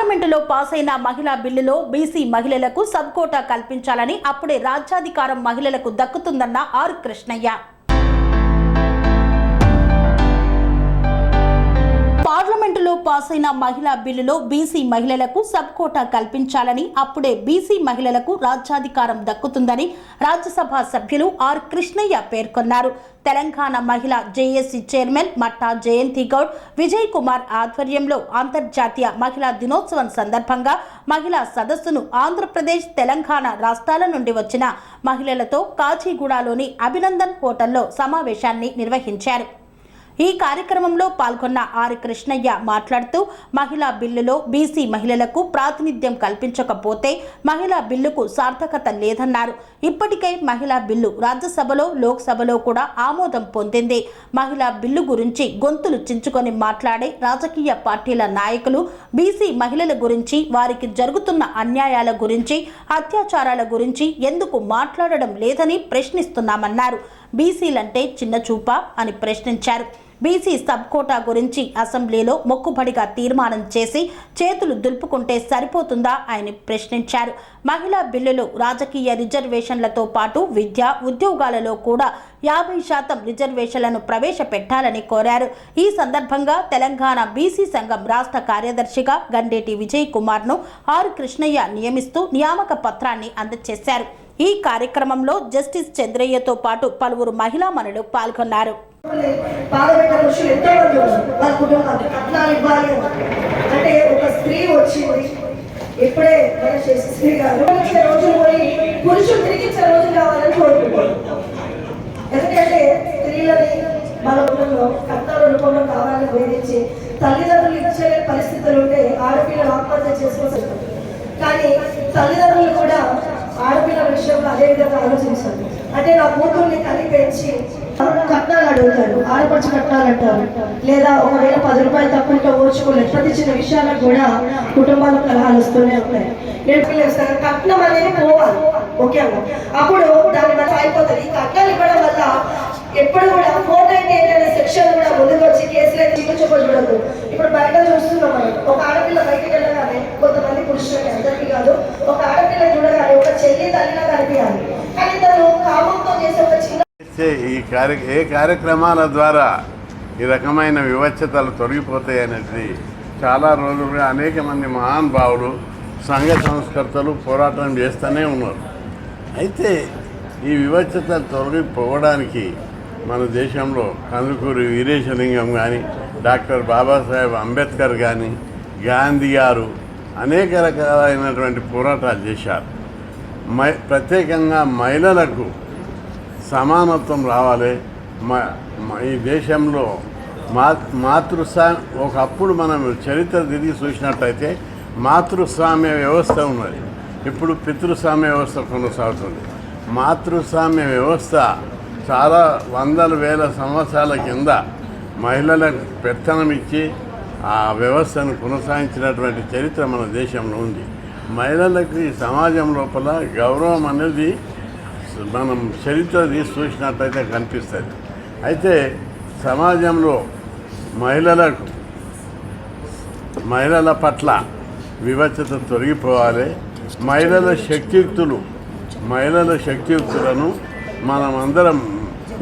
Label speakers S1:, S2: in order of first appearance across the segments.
S1: పార్లమెంటులో పాస్ అయిన మహిళా బిల్లులో బీసీ మహిళలకు సబ్ కోటా కల్పించాలని అప్పుడే రాజ్యాధికారం మహిళలకు దక్కుతుందన్న ఆర్ కృష్ణయ్య. పార్లమెంటులో పాస్ అయిన మహిళా బిల్లులో బీసీ మహిళలకు సబ్ కోటా కల్పించాలని అప్పుడే బీసీ మహిళలకు రాజ్యాధికారం దక్కుతుందని రాజ్యసభ సభ్యులు ఆర్ కృష్ణయ్య పేర్కొన్నారు. తెలంగాణ మహిళా జేఏసీ చైర్మన్ మట్టా జయంతి గౌడ్, విజయ్ కుమార్ ఆధ్వర్యంలో అంతర్జాతీయ మహిళా దినోత్సవం సందర్భంగా మహిళా సదస్సును ఆంధ్రప్రదేశ్, తెలంగాణ రాష్ట్రాల నుండి వచ్చిన మహిళలతో కాచిగూడలోని అభినందన్ హోటల్లో సమావేశాన్ని నిర్వహించారు. ఈ కార్యక్రమంలో పాల్గొన్న ఆర్ కృష్ణయ్య మాట్లాడుతూ మహిళా బిల్లులో బీసీ మహిళలకు ప్రాతినిధ్యం కల్పించకపోతే మహిళా బిల్లుకు సార్థకత లేదన్నారు. ఇప్పటికే మహిళా బిల్లు రాజ్యసభలో, లోక్సభలో కూడా ఆమోదం పొందింది. మహిళా బిల్లు గురించి గొంతులు చించుకొని మాట్లాడే రాజకీయ పార్టీల నాయకులు బీసీ మహిళల గురించి, వారికి జరుగుతున్న అన్యాయాల గురించి, అత్యాచారాల గురించి ఎందుకు మాట్లాడడం లేదని ప్రశ్నిస్తున్నామన్నారు. బీసీలంటే చిన్న చూపా అని ప్రశ్నించారు. బీసీ సబ్ కోటా గురించి అసెంబ్లీలో మొక్కుబడిగా తీర్మానం చేసి చేతులు దులుపుకుంటే సరిపోతుందా అని ప్రశ్నించారు. మహిళా బిల్లులో రాజకీయ రిజర్వేషన్లతో పాటు విద్య, ఉద్యోగాలలో కూడా 50% రిజర్వేషన్లను ప్రవేశపెట్టాలని కోరారు. ఈ సందర్భంగా తెలంగాణ బీసీ సంఘం రాష్ట్ర కార్యదర్శిగా గండేటి విజయ్ కుమార్ను ఆర్ కృష్ణయ్య నియమిస్తూ నియామక పత్రాన్ని అందజేశారు. ఈ కార్యక్రమంలో జస్టిస్ చంద్రయ్యతో పాటు పలువురు మహిళా మనులు పాల్గొన్నారు.
S2: అంటే ఒక స్త్రీ వచ్చింది, ఇప్పుడే స్త్రీ గారు రోజులు పోయి పురుషులు తిరిగించే రోజు కావాలని కోరుకుంటున్నాం. ఎందుకంటే స్త్రీలని మన ఊళ్ళో కట్నాల రూపంలో కావాలని వేధించి తల్లిదండ్రులు ఇచ్చే పరిస్థితులు ఉంటే ఆడపిల్లలు ఆత్మహత్య చేసుకోవచ్చు. కానీ తల్లిదండ్రులు కూడా ఆడపిల్లల విషయంలో అదే విధంగా ఆలోచించాలి. అంటే నా కూతుర్ని కని పెంచి కట్నాలు అడుగుతారు, ఆడపడుచు కట్నాలు అంటారు, లేదా ఒకవేళ 10 రూపాయలు తక్కువ ఓర్చుకోలేదు. ప్రతి చిన్న విషయాలకు కూడా కుటుంబాల కలహాలు వస్తూనే ఉంటాయి. కట్నం అనేది పోవాలి ముఖ్యంగా, అప్పుడు దాని వల్ల అయిపోతుంది. ఈ కట్నాలు ఇవ్వడం వల్ల ఎప్పుడు కూడా 498 అనే సెక్షన్ కూడా ముందుకు వచ్చి కేసులు అయితే చూడదు. ఇప్పుడు బయట చూస్తున్నాం మనం, ఒక ఆడపిల్ల బయటకు వెళ్ళగానే కొంతమంది పురుషులకి, అందరికీ కాదు, ఒక ఆడపిల్ల చూడగానే ఒక చెల్లి తల్లిలా కనిపించాలి. కానీ తను కామంతో చేసే ఒక చిన్న
S3: ఏ కార్యక్రమాల ద్వారా ఈ రకమైన వివక్షతలు తొలగిపోతాయి అనేది చాలా రోజులుగా అనేక మంది మహానుభావులు, సంఘ సంస్కర్తలు పోరాటం చేస్తూనే ఉన్నారు. అయితే ఈ వివక్షతలు తొలగిపోవడానికి మన దేశంలో కందుకూరి వీరేశలింగం కానీ, డాక్టర్ బాబాసాహెబ్ అంబేద్కర్ కానీ, గాంధీ గారు అనేక రకాలైనటువంటి పోరాటాలు చేశారు. ప్రత్యేకంగా మహిళలకు సమానత్వం రావాలి. ఈ దేశంలో ఒకప్పుడు మనం చరిత్ర తిరిగి చూసినట్టయితే మాతృస్వామ్య వ్యవస్థ ఉన్నది, ఇప్పుడు పితృస్వామ్య వ్యవస్థ కొనసాగుతుంది. మాతృస్వామ్య వ్యవస్థ చాలా వందల వేల సంవత్సరాల కింద మహిళలకు పెత్తనం ఇచ్చి ఆ వ్యవస్థను కొనసాగించినటువంటి చరిత్ర మన దేశంలో ఉంది. మహిళలకు ఈ సమాజం లోపల గౌరవం అనేది మనం చరిత్ర తీసి చూసినట్టయితే కనిపిస్తుంది. అయితే సమాజంలో మహిళల పట్ల వివక్షత తొలగిపోవాలి. మహిళల శక్తియుక్తులను మనమందరం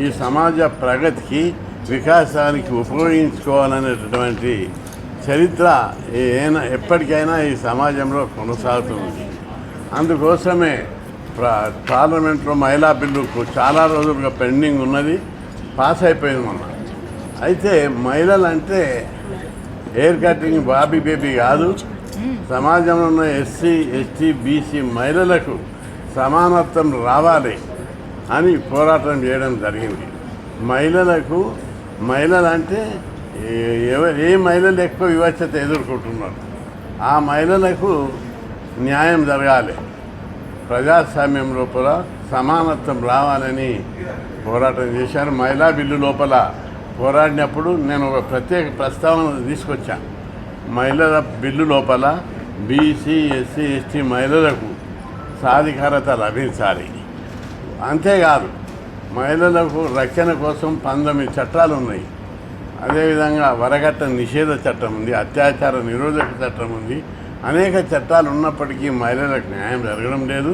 S3: ఈ సమాజ ప్రగతికి, వికాసానికి ఉపయోగించుకోవాలనేటటువంటి చరిత్ర ఎప్పటికైనా ఈ సమాజంలో కొనసాగుతుంది. అందుకోసమే పార్లమెంట్లో మహిళా బిల్లుకు చాలా రోజులుగా పెండింగ్ ఉన్నది, పాస్ అయిపోయింది మొన్న. అయితే మహిళలు అంటే హెయిర్ కటింగ్ బాబీ బేబీ కాదు. సమాజంలో ఉన్న ఎస్సీ, ఎస్టీ, బీసీ మహిళలకు సమానత్వం రావాలి అని పోరాటం చేయడం జరిగింది. మహిళలు అంటే ఏ మహిళలు ఎక్కువ వివక్షత ఎదుర్కొంటున్నారు, ఆ మహిళలకు న్యాయం జరగాలి, ప్రజాస్వామ్యం లోపల సమానత్వం రావాలని పోరాటం చేశారు. మహిళా బిల్లు లోపల పోరాడినప్పుడు నేను ఒక ప్రత్యేక ప్రస్తావన తీసుకొచ్చాను. మహిళల బిల్లు లోపల బీసీ, ఎస్సీ, ఎస్టీ మహిళలకు సాధికారత లభించాలి. అంతేకాదు, మహిళలకు రక్షణ కోసం 19 చట్టాలు ఉన్నాయి. అదేవిధంగా వరకట్న నిషేధ చట్టం ఉంది, అత్యాచార నిరోధక చట్టం ఉంది, అనేక చట్టాలు ఉన్నప్పటికీ మహిళలకు న్యాయం జరగడం లేదు.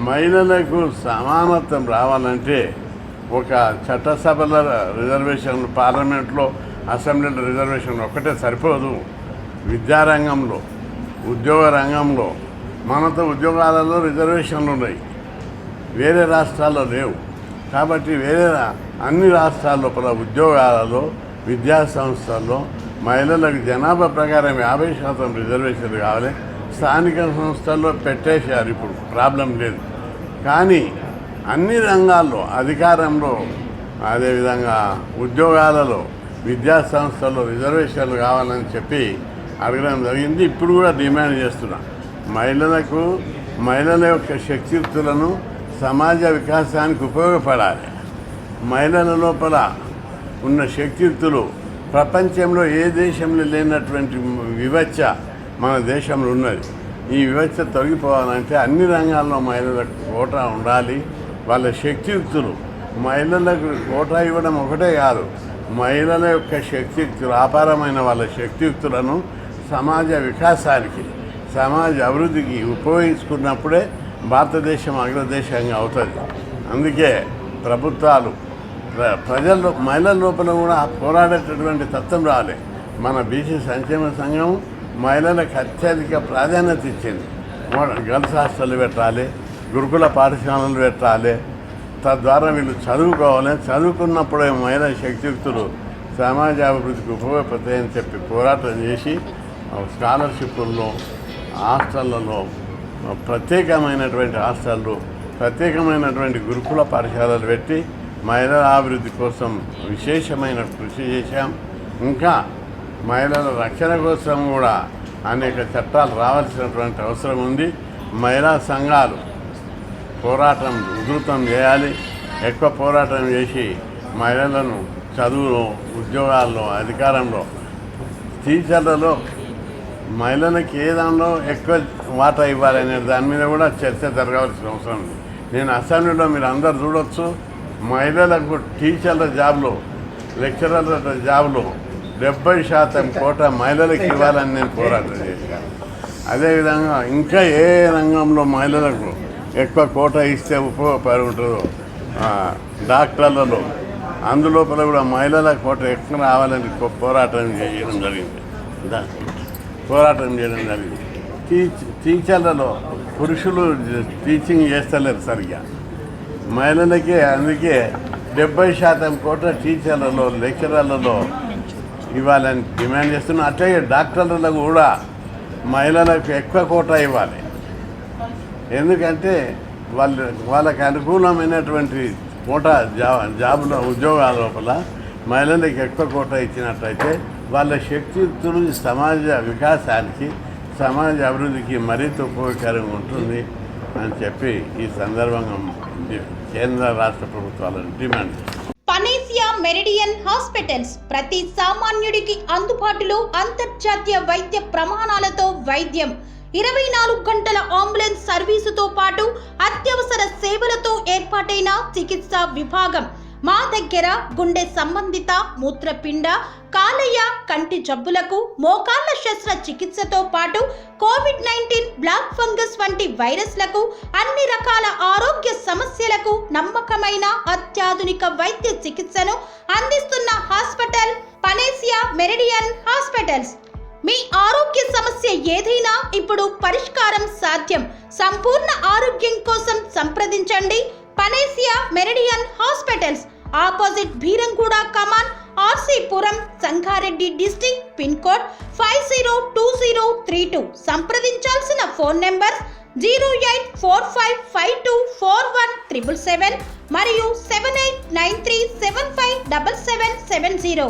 S3: మహిళలకు సమానత్వం రావాలంటే ఒక చట్టసభల రిజర్వేషన్, పార్లమెంట్లో, అసెంబ్లీలో రిజర్వేషన్ ఒక్కటే సరిపోదు. విద్యారంగంలో, ఉద్యోగ రంగంలో మనతో ఉద్యోగాలలో రిజర్వేషన్లు ఉన్నాయి, వేరే రాష్ట్రాల్లో లేవు. కాబట్టి అన్ని రాష్ట్రాల లోపల ఉద్యోగాలలో, విద్యా సంస్థల్లో మహిళలకు జనాభా ప్రకారం 50% రిజర్వేషన్లు కావాలి. స్థానిక సంస్థల్లో పెట్టేశారు, ఇప్పుడు ప్రాబ్లం లేదు. కానీ అన్ని రంగాల్లో, అధికారంలో, అదేవిధంగా ఉద్యోగాలలో, విద్యా సంస్థల్లో రిజర్వేషన్లు కావాలని చెప్పి అడగడం జరిగింది. ఇప్పుడు కూడా డిమాండ్ చేస్తున్నాం. మహిళల యొక్క శక్తియుక్తులను సమాజ వికాసానికి ఉపయోగపడాలి. మహిళల లోపల ఉన్న శక్తియుక్తులు ప్రపంచంలో ఏ దేశంలో లేనటువంటి వివక్ష మన దేశంలో ఉన్నది. ఈ వివక్ష తొలగిపోవాలంటే అన్ని రంగాల్లో మహిళలకు కోటా ఉండాలి. వాళ్ళ శక్తియుక్తులు, మహిళలకు కోటా ఇవ్వడం ఒకటే కాదు, మహిళల యొక్క శక్తియుక్తులు, అపారమైన వాళ్ళ శక్తియుక్తులను సమాజ వికాసానికి, సమాజ అభివృద్ధికి ఉపయోగించుకున్నప్పుడే భారతదేశం అగ్రదేశంగా అవుతుంది. అందుకే ప్రభుత్వాలు ప్రజల్లో, మహిళల లోపల కూడా పోరాడేటటువంటి తత్వం రాలే. మన బీసీ సంక్షేమ సంఘం మహిళలకు అత్యధిక ప్రాధాన్యత ఇచ్చింది. గర్ల్స్ హాస్టల్ పెట్టాలి, గురుకుల పాఠశాలలు పెట్టాలి, తద్వారా వీళ్ళు చదువుకోవాలి. చదువుకున్నప్పుడే మహిళా శక్తియుక్తులు సమాజ అభివృద్ధికి ఉపయోగపడతాయని చెప్పి పోరాటం చేసి స్కాలర్షిప్ల్లో, హాస్టళ్లలో, ప్రత్యేకమైనటువంటి హాస్టళ్ళు, ప్రత్యేకమైనటువంటి గురుకుల పాఠశాలలు పెట్టి మహిళల అభివృద్ధి కోసం విశేషమైన కృషి చేశాం. ఇంకా మహిళల రక్షణ కోసం కూడా అనేక చట్టాలు రావాల్సినటువంటి అవసరం ఉంది. మహిళా సంఘాలు పోరాటం ఉధృతం చేయాలి. ఎక్కువ పోరాటం చేసి మహిళలను చదువులో, ఉద్యోగాల్లో, అధికారంలో, టీచర్లలో మహిళలకు ఏ దానిలో ఎక్కువ వాటా ఇవ్వాలనే దాని మీద కూడా చర్చ జరగాల్సిన అవసరం ఉంది. నేను అసెంబ్లీలో మీరు అందరు చూడవచ్చు, మహిళలకు టీచర్ల జాబ్లో, లెక్చరర్ల జాబ్లో 70% కోటా మహిళలకు ఇవ్వాలని నేను పోరాటం చేశాను. అదేవిధంగా ఇంకా ఏ రంగంలో మహిళలకు ఎక్కువ కోటా ఇస్తే ఉపయోగపడి ఉంటుందో, డాక్టర్లలో అందులోపల కూడా మహిళల కోట ఎక్కువ రావాలని పోరాటం చేయడం జరిగింది. టీచర్లలో పురుషులు టీచింగ్ చేస్తలేరు సరిగ్గా, మహిళలకే. అందుకే 70% కోట టీచర్లలో, లెక్చరర్లలో ఇవ్వాలని డిమాండ్ చేస్తున్నాం. అట్లాగే డాక్టర్లలో కూడా మహిళలకు ఎక్కువ కోటా ఇవ్వాలి. ఎందుకంటే వాళ్ళకి అనుకూలమైనటువంటి కోటా జాబులో, ఉద్యోగాల లోపల మహిళలకు ఎక్కువ కోటా ఇచ్చినట్లయితే వాళ్ళ శక్తియుక్తులు సమాజ వికాసానికి, సమాజ అభివృద్ధికి మరింత ఉపయోగకరంగా ఉంటుంది అని చెప్పి ఈ సందర్భంగా కేంద్ర రాష్ట్ర ప్రభుత్వాలను డిమాండ్ చేస్తారు.
S1: పనేసియా మెరిడియన్ హాస్పిటల్స్ ప్రతి సామాన్యుడికి అందుబాటులో అంతర్జాతీయ వైద్య ప్రమాణాలతో వైద్యం, 24 గంటల అంబులెన్స్ సర్వీసుతో పాటు అత్యవసర సేవలతో ఏర్పాటైన చికిత్సా విభాగం. మా దగ్గర గుండె సంబంధిత, మూత్రపిండ, కాలేయ, కంటి జబ్బులకు, మోకాళ్ల శస్త్రచికిత్సతో పాటు కోవిడ్-19, బ్లాక్ ఫంగస్ వంటి వైరస్లకు, అన్ని రకాల ఆరోగ్య సమస్యలకు నమ్మకమైన అత్యాధునిక వైద్య చికిత్సను అందిస్తున్న హాస్పిటల్ పనేసియా మెరిడియన్ హాస్పిటల్స్. మీ ఆరోగ్య సమస్య ఏదైనా ఇప్పుడు పరిష్కారం సాధ్యం. సంపూర్ణ ఆరోగ్యం కోసం సంప్రదించండి panacea meridian hospitals, opposite Bheeramguda Kaman, RC Puram, Sangareddy district, pin code 502032. సంప్రదించాల్సిన ఫోన్ నెంబర్ 0845524177 మరియు 7893757770.